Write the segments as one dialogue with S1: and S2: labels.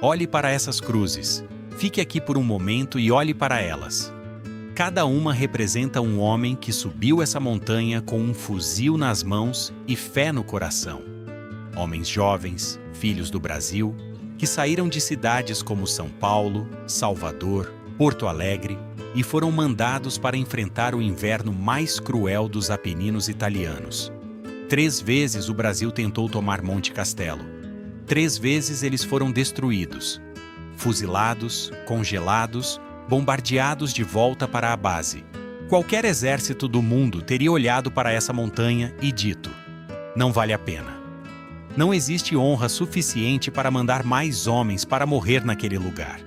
S1: Olhe para essas cruzes. Fique aqui por um momento e olhe para elas. Cada uma representa um homem que subiu essa montanha com um fuzil nas mãos e fé no coração. Homens jovens, filhos do Brasil, que saíram de cidades como São Paulo, Salvador, Porto Alegre e foram mandados para enfrentar o inverno mais cruel dos Apeninos italianos. 3 vezes o Brasil tentou tomar Monte Castelo. 3 vezes eles foram destruídos, fuzilados, congelados, bombardeados de volta para a base. Qualquer exército do mundo teria olhado para essa montanha e dito: não vale a pena. Não existe honra suficiente para mandar mais homens para morrer naquele lugar.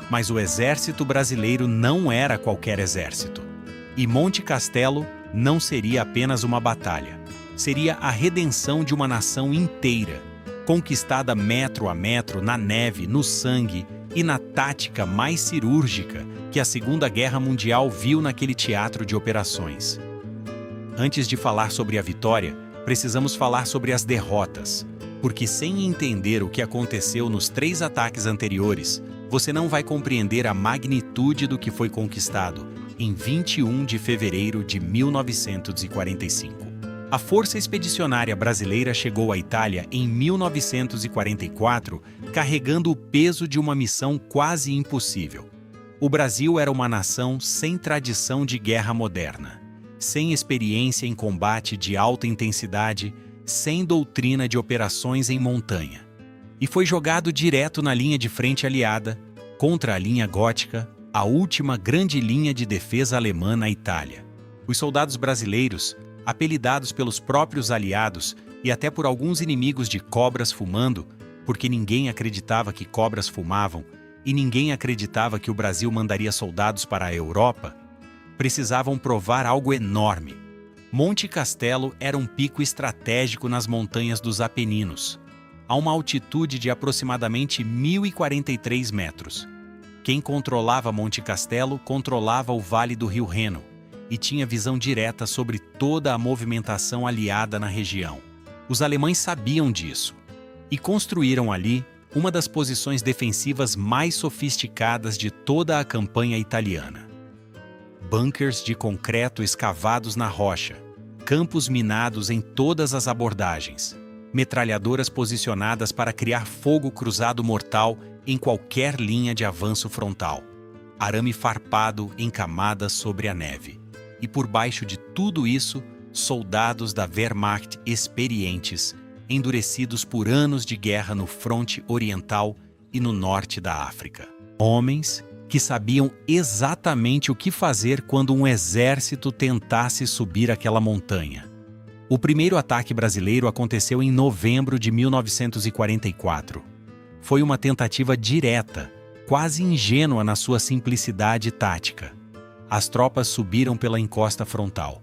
S1: Mas o exército brasileiro não era qualquer exército. E Monte Castelo não seria apenas uma batalha. Seria a redenção de uma nação inteira, conquistada metro a metro na neve, no sangue e na tática mais cirúrgica que a Segunda Guerra Mundial viu naquele teatro de operações. Antes de falar sobre a vitória, precisamos falar sobre as derrotas, porque sem entender o que aconteceu nos 3 ataques anteriores, você não vai compreender a magnitude do que foi conquistado em 21 de fevereiro de 1945. A Força Expedicionária Brasileira chegou à Itália em 1944, carregando o peso de uma missão quase impossível. O Brasil era uma nação sem tradição de guerra moderna, sem experiência em combate de alta intensidade, sem doutrina de operações em montanha. E foi jogado direto na linha de frente aliada, contra a linha gótica, a última grande linha de defesa alemã na Itália. Os soldados brasileiros, apelidados pelos próprios aliados e até por alguns inimigos de cobras fumando, porque ninguém acreditava que cobras fumavam e ninguém acreditava que o Brasil mandaria soldados para a Europa, precisavam provar algo enorme. Monte Castelo era um pico estratégico nas montanhas dos Apeninos, a uma altitude de aproximadamente 1.043 metros. Quem controlava Monte Castelo controlava o Vale do Rio Reno e tinha visão direta sobre toda a movimentação aliada na região. Os alemães sabiam disso e construíram ali uma das posições defensivas mais sofisticadas de toda a campanha italiana. Bunkers de concreto escavados na rocha, campos minados em todas as abordagens, metralhadoras posicionadas para criar fogo cruzado mortal em qualquer linha de avanço frontal, arame farpado em camadas sobre a neve. E por baixo de tudo isso, soldados da Wehrmacht experientes, endurecidos por anos de guerra no fronte oriental e no norte da África. Homens que sabiam exatamente o que fazer quando um exército tentasse subir aquela montanha. O primeiro ataque brasileiro aconteceu em novembro de 1944. Foi uma tentativa direta, quase ingênua na sua simplicidade tática. As tropas subiram pela encosta frontal,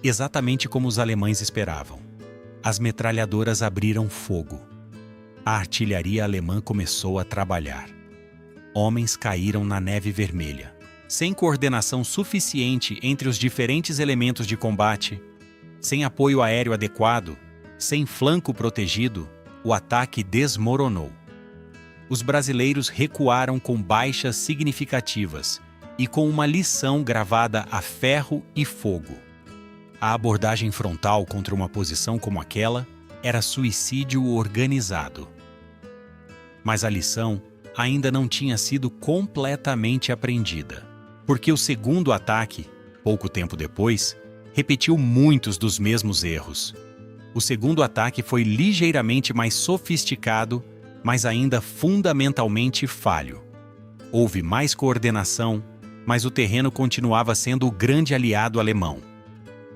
S1: exatamente como os alemães esperavam. As metralhadoras abriram fogo. A artilharia alemã começou a trabalhar. Homens caíram na neve vermelha. Sem coordenação suficiente entre os diferentes elementos de combate, sem apoio aéreo adequado, sem flanco protegido, o ataque desmoronou. Os brasileiros recuaram com baixas significativas e com uma lição gravada a ferro e fogo. A abordagem frontal contra uma posição como aquela era suicídio organizado. Mas a lição ainda não tinha sido completamente aprendida, porque o segundo ataque, pouco tempo depois, repetiu muitos dos mesmos erros. O segundo ataque foi ligeiramente mais sofisticado, mas ainda fundamentalmente falho. Houve mais coordenação, mas o terreno continuava sendo o grande aliado alemão.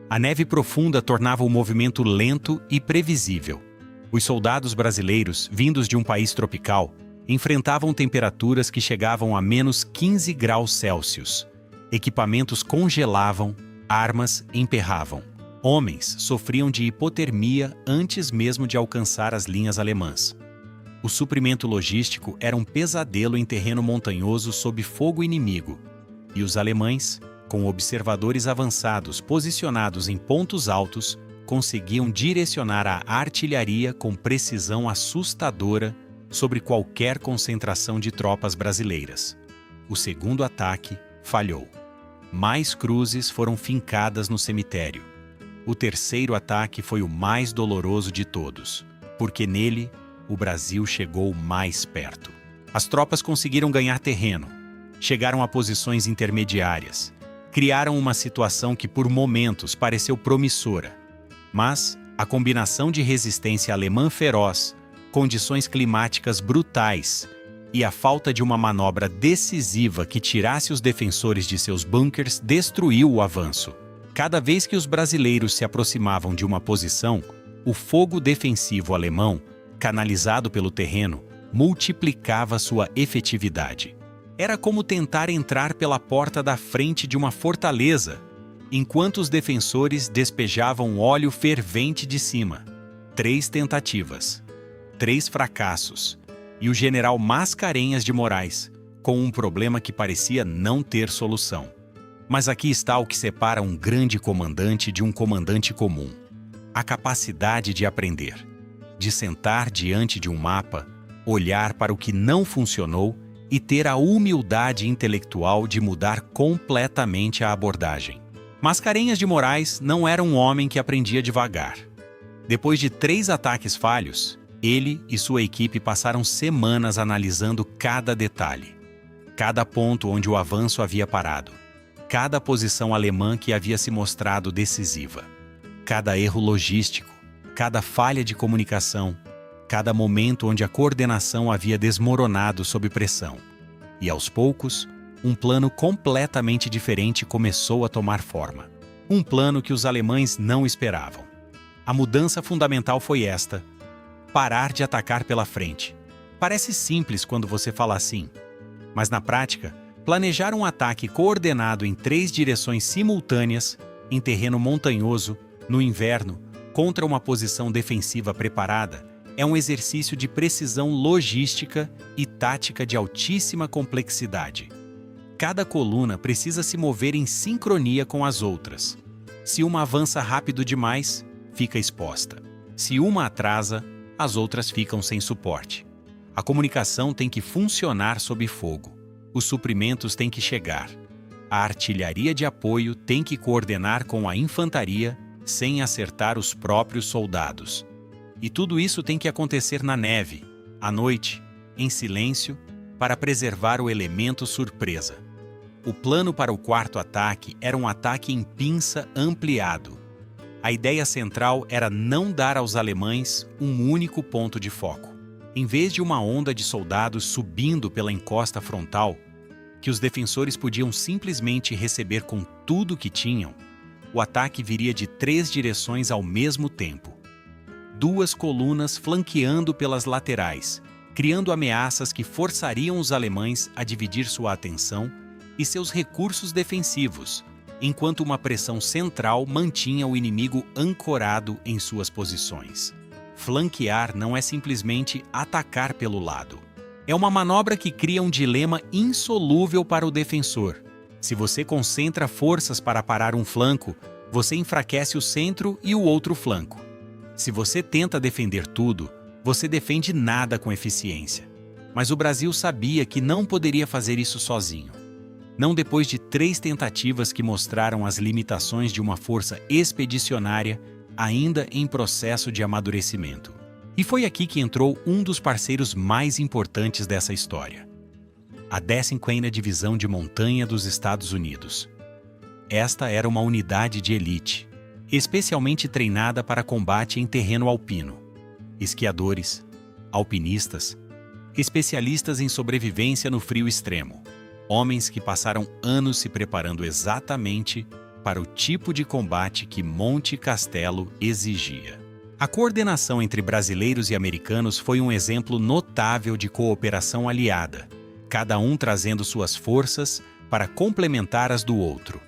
S1: A neve profunda tornava o movimento lento e previsível. Os soldados brasileiros, vindos de um país tropical, enfrentavam temperaturas que chegavam a menos 15 graus Celsius. Equipamentos congelavam, armas emperravam. Homens sofriam de hipotermia antes mesmo de alcançar as linhas alemãs. O suprimento logístico era um pesadelo em terreno montanhoso sob fogo inimigo, e os alemães, com observadores avançados posicionados em pontos altos, conseguiam direcionar a artilharia com precisão assustadora sobre qualquer concentração de tropas brasileiras. O segundo ataque falhou. Mais cruzes foram fincadas no cemitério. O terceiro ataque foi o mais doloroso de todos, porque nele o Brasil chegou mais perto. As tropas conseguiram ganhar terreno, chegaram a posições intermediárias, criaram uma situação que por momentos pareceu promissora. Mas a combinação de resistência alemã feroz, condições climáticas brutais e a falta de uma manobra decisiva que tirasse os defensores de seus bunkers destruiu o avanço. Cada vez que os brasileiros se aproximavam de uma posição, o fogo defensivo alemão, canalizado pelo terreno, multiplicava sua efetividade. Era como tentar entrar pela porta da frente de uma fortaleza, enquanto os defensores despejavam óleo fervente de cima. 3 tentativas, 3 fracassos, e o general Mascarenhas de Moraes, com um problema que parecia não ter solução. Mas aqui está o que separa um grande comandante de um comandante comum: a capacidade de aprender, de sentar diante de um mapa, olhar para o que não funcionou e ter a humildade intelectual de mudar completamente a abordagem. Mascarenhas de Moraes não era um homem que aprendia devagar. Depois de 3 ataques falhos, ele e sua equipe passaram semanas analisando cada detalhe, cada ponto onde o avanço havia parado, cada posição alemã que havia se mostrado decisiva, cada erro logístico, cada falha de comunicação, cada momento onde a coordenação havia desmoronado sob pressão. E aos poucos, um plano completamente diferente começou a tomar forma. Um plano que os alemães não esperavam. A mudança fundamental foi esta: parar de atacar pela frente. Parece simples quando você fala assim, mas na prática, planejar um ataque coordenado em 3 direções simultâneas, em terreno montanhoso, no inverno, contra uma posição defensiva preparada, é um exercício de precisão logística e tática de altíssima complexidade. Cada coluna precisa se mover em sincronia com as outras. Se uma avança rápido demais, fica exposta. Se uma atrasa, as outras ficam sem suporte. A comunicação tem que funcionar sob fogo. Os suprimentos têm que chegar. A artilharia de apoio tem que coordenar com a infantaria sem acertar os próprios soldados. E tudo isso tem que acontecer na neve, à noite, em silêncio, para preservar o elemento surpresa. O plano para o 4º ataque era um ataque em pinça ampliado. A ideia central era não dar aos alemães um único ponto de foco. Em vez de uma onda de soldados subindo pela encosta frontal, que os defensores podiam simplesmente receber com tudo que tinham, o ataque viria de 3 direções ao mesmo tempo. 2 colunas flanqueando pelas laterais, criando ameaças que forçariam os alemães a dividir sua atenção e seus recursos defensivos, enquanto uma pressão central mantinha o inimigo ancorado em suas posições. Flanquear não é simplesmente atacar pelo lado. É uma manobra que cria um dilema insolúvel para o defensor. Se você concentra forças para parar um flanco, você enfraquece o centro e o outro flanco. Se você tenta defender tudo, você defende nada com eficiência. Mas o Brasil sabia que não poderia fazer isso sozinho. Não depois de 3 tentativas que mostraram as limitações de uma força expedicionária ainda em processo de amadurecimento. E foi aqui que entrou um dos parceiros mais importantes dessa história: a 15ª Divisão de Montanha dos Estados Unidos. Esta era uma unidade de elite, especialmente treinada para combate em terreno alpino. Esquiadores, alpinistas, especialistas em sobrevivência no frio extremo. Homens que passaram anos se preparando exatamente para o tipo de combate que Monte Castelo exigia. A coordenação entre brasileiros e americanos foi um exemplo notável de cooperação aliada, cada um trazendo suas forças para complementar as do outro.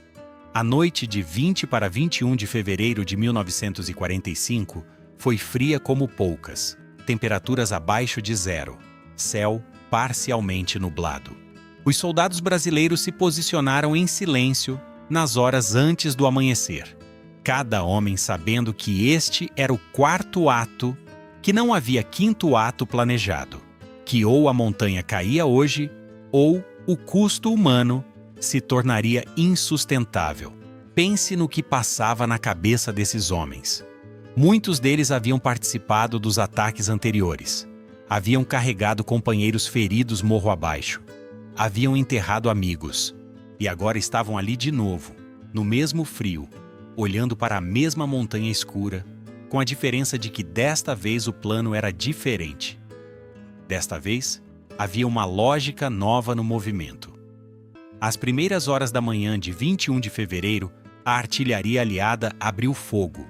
S1: A noite de 20 para 21 de fevereiro de 1945 foi fria como poucas, temperaturas abaixo de 0, céu parcialmente nublado. Os soldados brasileiros se posicionaram em silêncio nas horas antes do amanhecer, cada homem sabendo que este era o 4º ato, que não havia 5º ato planejado. que ou a montanha caía hoje, ou o custo humano se tornaria insustentável. Pense no que passava na cabeça desses homens. Muitos deles haviam participado dos ataques anteriores. Haviam carregado companheiros feridos morro abaixo. Haviam enterrado amigos. E agora estavam ali de novo, no mesmo frio, olhando para a mesma montanha escura, com a diferença de que desta vez o plano era diferente. Desta vez, havia uma lógica nova no movimento. Às primeiras horas da manhã de 21 de fevereiro, a artilharia aliada abriu fogo.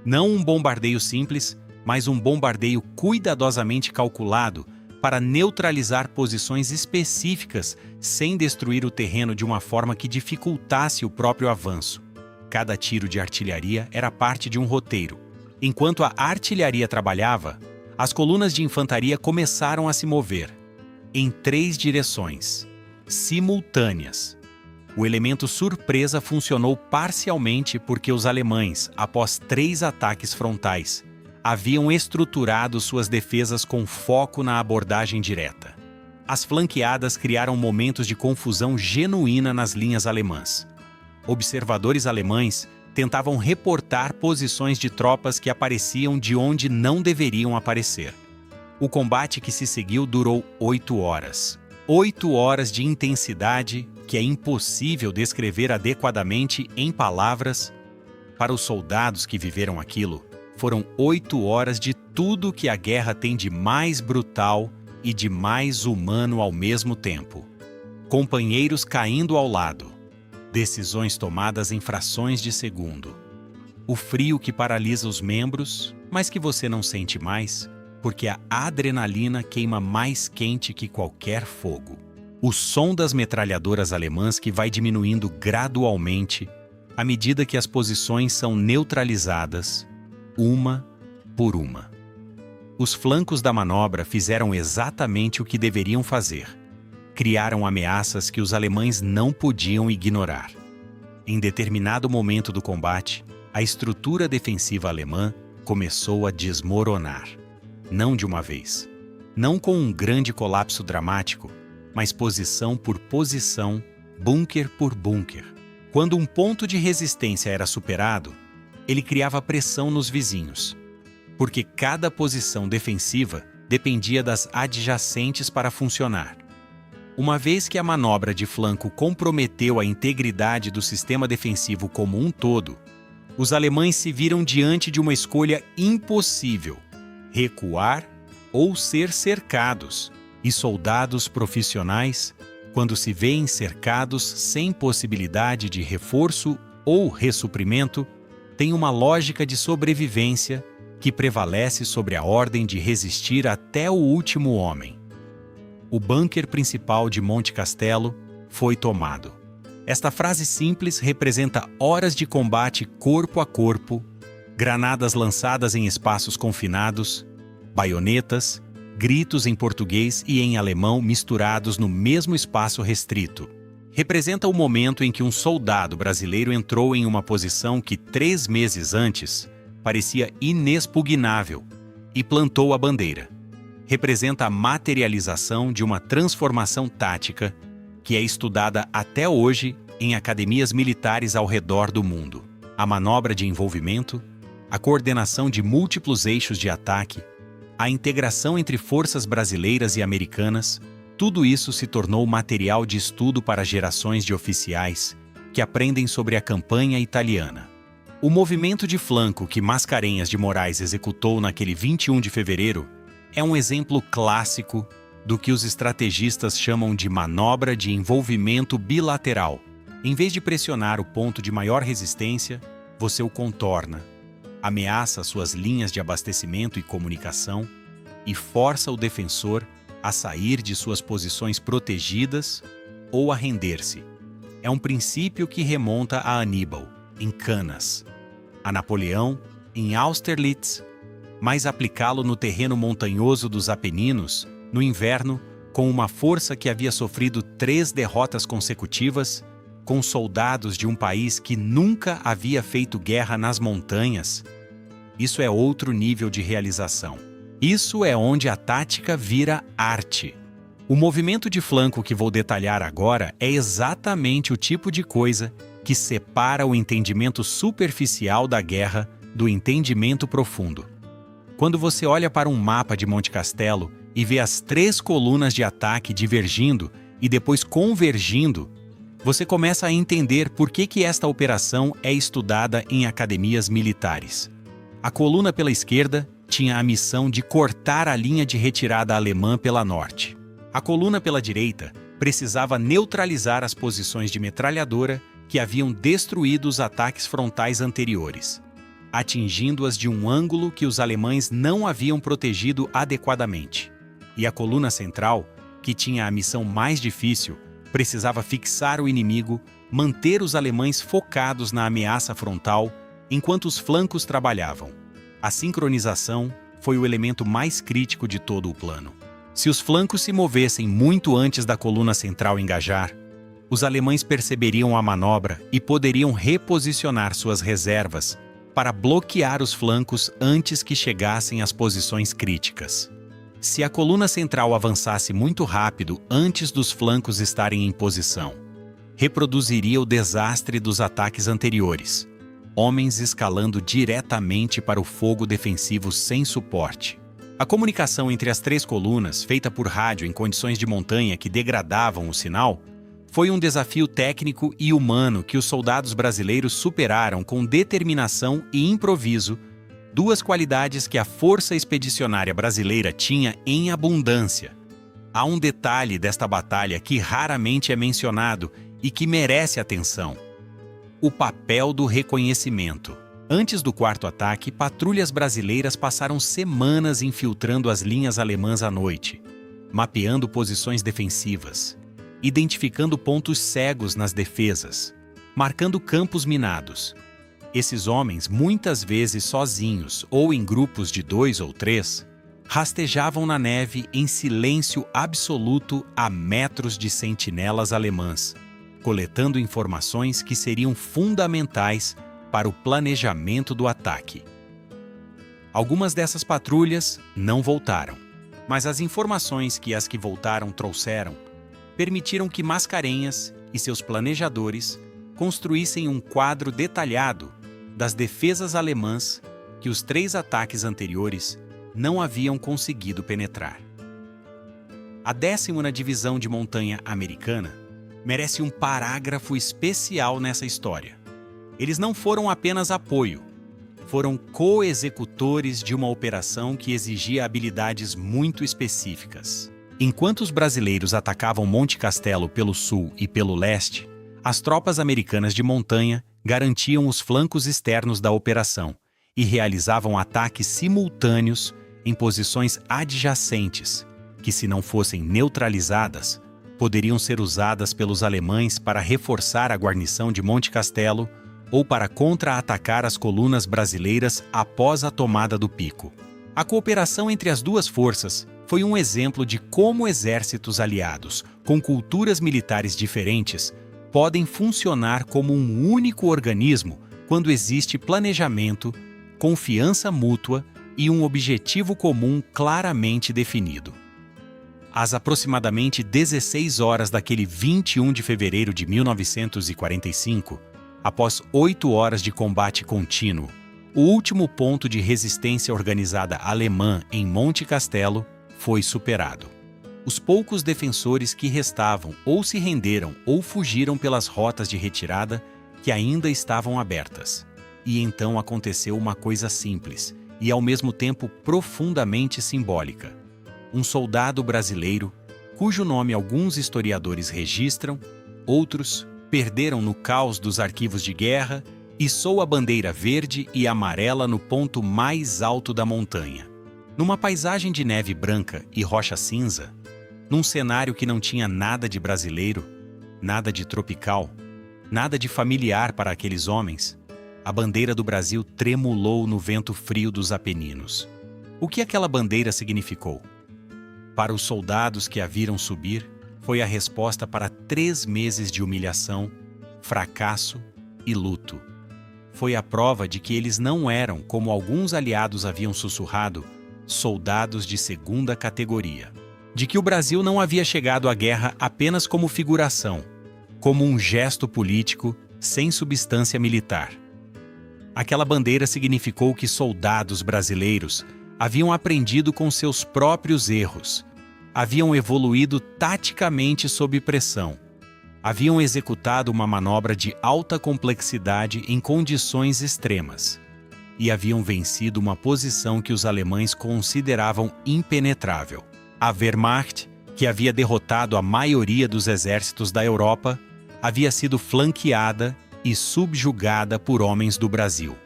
S1: Não um bombardeio simples, mas um bombardeio cuidadosamente calculado para neutralizar posições específicas sem destruir o terreno de uma forma que dificultasse o próprio avanço. Cada tiro de artilharia era parte de um roteiro. Enquanto a artilharia trabalhava, as colunas de infantaria começaram a se mover em 3 direções, simultâneas. O elemento surpresa funcionou parcialmente porque os alemães, após 3 ataques frontais, haviam estruturado suas defesas com foco na abordagem direta. As flanqueadas criaram momentos de confusão genuína nas linhas alemãs. Observadores alemães tentavam reportar posições de tropas que apareciam de onde não deveriam aparecer. O combate que se seguiu durou 8 horas. 8 horas de intensidade que é impossível descrever adequadamente em palavras. Para os soldados que viveram aquilo, foram 8 horas de tudo que a guerra tem de mais brutal e de mais humano ao mesmo tempo. Companheiros caindo ao lado. Decisões tomadas em frações de segundo. O frio que paralisa os membros, mas que você não sente mais, porque a adrenalina queima mais quente que qualquer fogo. O som das metralhadoras alemãs que vai diminuindo gradualmente à medida que as posições são neutralizadas, uma por uma. Os flancos da manobra fizeram exatamente o que deveriam fazer. Criaram ameaças que os alemães não podiam ignorar. Em determinado momento do combate, a estrutura defensiva alemã começou a desmoronar. Não de uma vez. Não com um grande colapso dramático, mas posição por posição, bunker por bunker. Quando um ponto de resistência era superado, ele criava pressão nos vizinhos, porque cada posição defensiva dependia das adjacentes para funcionar. Uma vez que a manobra de flanco comprometeu a integridade do sistema defensivo como um todo, os alemães se viram diante de uma escolha impossível: recuar ou ser cercados. E soldados profissionais, quando se veem cercados sem possibilidade de reforço ou ressuprimento, têm uma lógica de sobrevivência que prevalece sobre a ordem de resistir até o último homem. O bunker principal de Monte Castelo foi tomado. Esta frase simples representa horas de combate corpo a corpo, granadas lançadas em espaços confinados, baionetas, gritos em português e em alemão misturados no mesmo espaço restrito. Representa o momento em que um soldado brasileiro entrou em uma posição que 3 meses antes parecia inexpugnável e plantou a bandeira. Representa a materialização de uma transformação tática que é estudada até hoje em academias militares ao redor do mundo. A manobra de envolvimento, a coordenação de múltiplos eixos de ataque, a integração entre forças brasileiras e americanas, tudo isso se tornou material de estudo para gerações de oficiais que aprendem sobre a campanha italiana. O movimento de flanco que Mascarenhas de Moraes executou naquele 21 de fevereiro é um exemplo clássico do que os estrategistas chamam de manobra de envolvimento bilateral. Em vez de pressionar o ponto de maior resistência, você o contorna, ameaça suas linhas de abastecimento e comunicação e força o defensor a sair de suas posições protegidas ou a render-se. É um princípio que remonta a Aníbal, em Canas, a Napoleão, em Austerlitz, mas aplicá-lo no terreno montanhoso dos Apeninos, no inverno, com uma força que havia sofrido 3 derrotas consecutivas, com soldados de um país que nunca havia feito guerra nas montanhas, isso é outro nível de realização. Isso é onde a tática vira arte. O movimento de flanco que vou detalhar agora é exatamente o tipo de coisa que separa o entendimento superficial da guerra do entendimento profundo. Quando você olha para um mapa de Monte Castelo e vê as 3 colunas de ataque divergindo e depois convergindo, você começa a entender por que esta operação é estudada em academias militares. A coluna pela esquerda tinha a missão de cortar a linha de retirada alemã pela norte. A coluna pela direita precisava neutralizar as posições de metralhadora que haviam destruído os ataques frontais anteriores, atingindo-as de um ângulo que os alemães não haviam protegido adequadamente. E a coluna central, que tinha a missão mais difícil, precisava fixar o inimigo, manter os alemães focados na ameaça frontal enquanto os flancos trabalhavam. A sincronização foi o elemento mais crítico de todo o plano. Se os flancos se movessem muito antes da coluna central engajar, os alemães perceberiam a manobra e poderiam reposicionar suas reservas para bloquear os flancos antes que chegassem às posições críticas. Se a coluna central avançasse muito rápido antes dos flancos estarem em posição, reproduziria o desastre dos ataques anteriores, homens escalando diretamente para o fogo defensivo sem suporte. A comunicação entre as 3 colunas, feita por rádio em condições de montanha que degradavam o sinal, foi um desafio técnico e humano que os soldados brasileiros superaram com determinação e improviso, 2 qualidades que a Força Expedicionária Brasileira tinha em abundância. Há um detalhe desta batalha que raramente é mencionado e que merece atenção: o papel do reconhecimento. Antes do 4º ataque, patrulhas brasileiras passaram semanas infiltrando as linhas alemãs à noite, mapeando posições defensivas, identificando pontos cegos nas defesas, marcando campos minados. Esses homens, muitas vezes sozinhos ou em grupos de 2 ou 3, rastejavam na neve em silêncio absoluto a metros de sentinelas alemãs, coletando informações que seriam fundamentais para o planejamento do ataque. Algumas dessas patrulhas não voltaram, mas as informações que as que voltaram trouxeram permitiram que Mascarenhas e seus planejadores construíssem um quadro detalhado das defesas alemãs que os 3 ataques anteriores não haviam conseguido penetrar. A 10ª Divisão de Montanha Americana merece um parágrafo especial nessa história. Eles não foram apenas apoio, foram co-executores de uma operação que exigia habilidades muito específicas. Enquanto os brasileiros atacavam Monte Castelo pelo sul e pelo leste, as tropas americanas de montanha garantiam os flancos externos da operação e realizavam ataques simultâneos em posições adjacentes, que, se não fossem neutralizadas, poderiam ser usadas pelos alemães para reforçar a guarnição de Monte Castelo ou para contra-atacar as colunas brasileiras após a tomada do pico. A cooperação entre as 2 forças foi um exemplo de como exércitos aliados, com culturas militares diferentes, podem funcionar como um único organismo quando existe planejamento, confiança mútua e um objetivo comum claramente definido. Às aproximadamente 16 horas daquele 21 de fevereiro de 1945, após 8 horas de combate contínuo, o último ponto de resistência organizada alemã em Monte Castelo foi superado. Os poucos defensores que restavam ou se renderam ou fugiram pelas rotas de retirada que ainda estavam abertas. E então aconteceu uma coisa simples e ao mesmo tempo profundamente simbólica. Um soldado brasileiro, cujo nome alguns historiadores registram, outros perderam no caos dos arquivos de guerra, içou a bandeira verde e amarela no ponto mais alto da montanha. Numa paisagem de neve branca e rocha cinza, num cenário que não tinha nada de brasileiro, nada de tropical, nada de familiar para aqueles homens, a bandeira do Brasil tremulou no vento frio dos Apeninos. O que aquela bandeira significou? Para os soldados que a viram subir, foi a resposta para 3 meses de humilhação, fracasso e luto. Foi a prova de que eles não eram, como alguns aliados haviam sussurrado, soldados de segunda categoria. De que o Brasil não havia chegado à guerra apenas como figuração, como um gesto político sem substância militar. Aquela bandeira significou que soldados brasileiros haviam aprendido com seus próprios erros, haviam evoluído taticamente sob pressão, haviam executado uma manobra de alta complexidade em condições extremas e haviam vencido uma posição que os alemães consideravam impenetrável. A Wehrmacht, que havia derrotado a maioria dos exércitos da Europa, havia sido flanqueada e subjugada por homens do Brasil.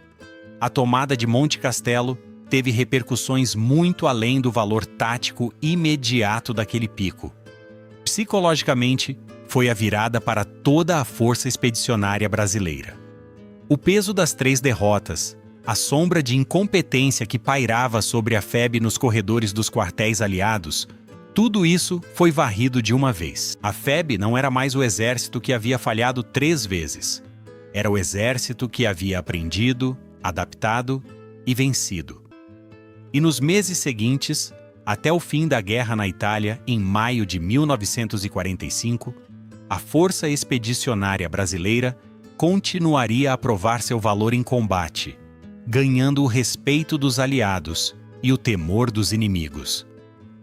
S1: A tomada de Monte Castelo teve repercussões muito além do valor tático imediato daquele pico. Psicologicamente, foi a virada para toda a força expedicionária brasileira. O peso das 3 derrotas, a sombra de incompetência que pairava sobre a FEB nos corredores dos quartéis aliados, tudo isso foi varrido de uma vez. A FEB não era mais o exército que havia falhado 3 vezes. Era o exército que havia aprendido, adaptado e vencido. E nos meses seguintes, até o fim da guerra na Itália, em maio de 1945, a Força Expedicionária Brasileira continuaria a provar seu valor em combate, ganhando o respeito dos aliados e o temor dos inimigos.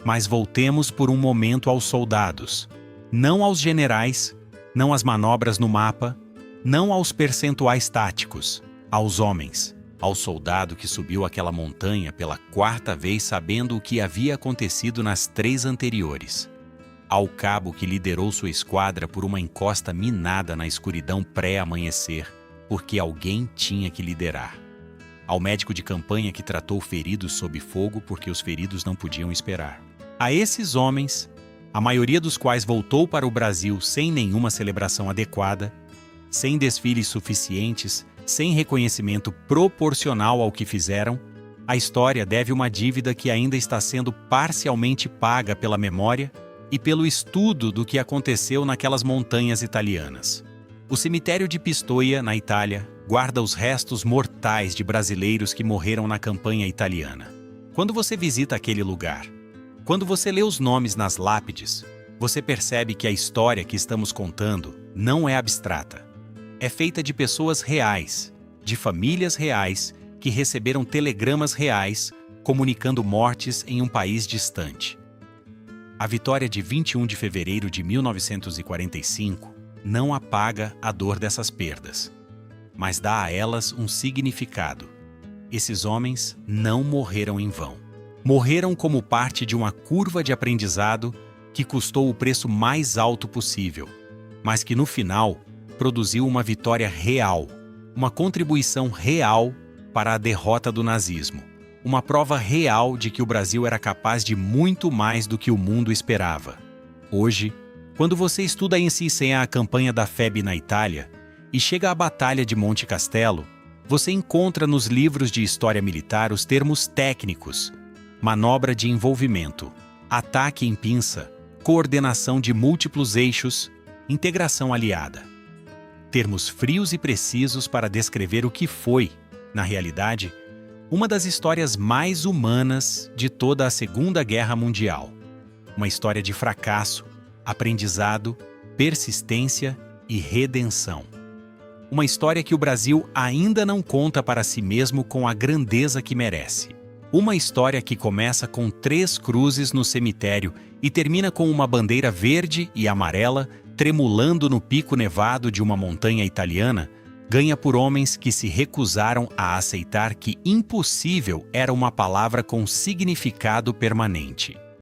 S1: Mas voltemos por um momento aos soldados, não aos generais, não às manobras no mapa, não aos percentuais táticos, aos homens, ao soldado que subiu aquela montanha pela 4ª vez sabendo o que havia acontecido nas 3 anteriores, ao cabo que liderou sua esquadra por uma encosta minada na escuridão pré-amanhecer, porque alguém tinha que liderar, ao médico de campanha que tratou feridos sob fogo porque os feridos não podiam esperar. A esses homens, a maioria dos quais voltou para o Brasil sem nenhuma celebração adequada, sem desfiles suficientes, sem reconhecimento proporcional ao que fizeram, a história deve uma dívida que ainda está sendo parcialmente paga pela memória e pelo estudo do que aconteceu naquelas montanhas italianas. O cemitério de Pistoia, na Itália, guarda os restos mortais de brasileiros que morreram na campanha italiana. Quando você visita aquele lugar, quando você lê os nomes nas lápides, você percebe que a história que estamos contando não é abstrata. É feita de pessoas reais, de famílias reais que receberam telegramas reais comunicando mortes em um país distante. A vitória de 21 de fevereiro de 1945 não apaga a dor dessas perdas, mas dá a elas um significado. Esses homens não morreram em vão. Morreram como parte de uma curva de aprendizado que custou o preço mais alto possível, mas que no final produziu uma vitória real, uma contribuição real para a derrota do nazismo, uma prova real de que o Brasil era capaz de muito mais do que o mundo esperava. Hoje, quando você estuda em Cicém a campanha da FEB na Itália e chega à Batalha de Monte Castelo, você encontra nos livros de história militar os termos técnicos: manobra de envolvimento, ataque em pinça, coordenação de múltiplos eixos, integração aliada. Termos frios e precisos para descrever o que foi, na realidade, uma das histórias mais humanas de toda a Segunda Guerra Mundial. Uma história de fracasso, aprendizado, persistência e redenção. Uma história que o Brasil ainda não conta para si mesmo com a grandeza que merece. Uma história que começa com 3 cruzes no cemitério e termina com uma bandeira verde e amarela tremulando no pico nevado de uma montanha italiana, ganha por homens que se recusaram a aceitar que impossível era uma palavra com significado permanente.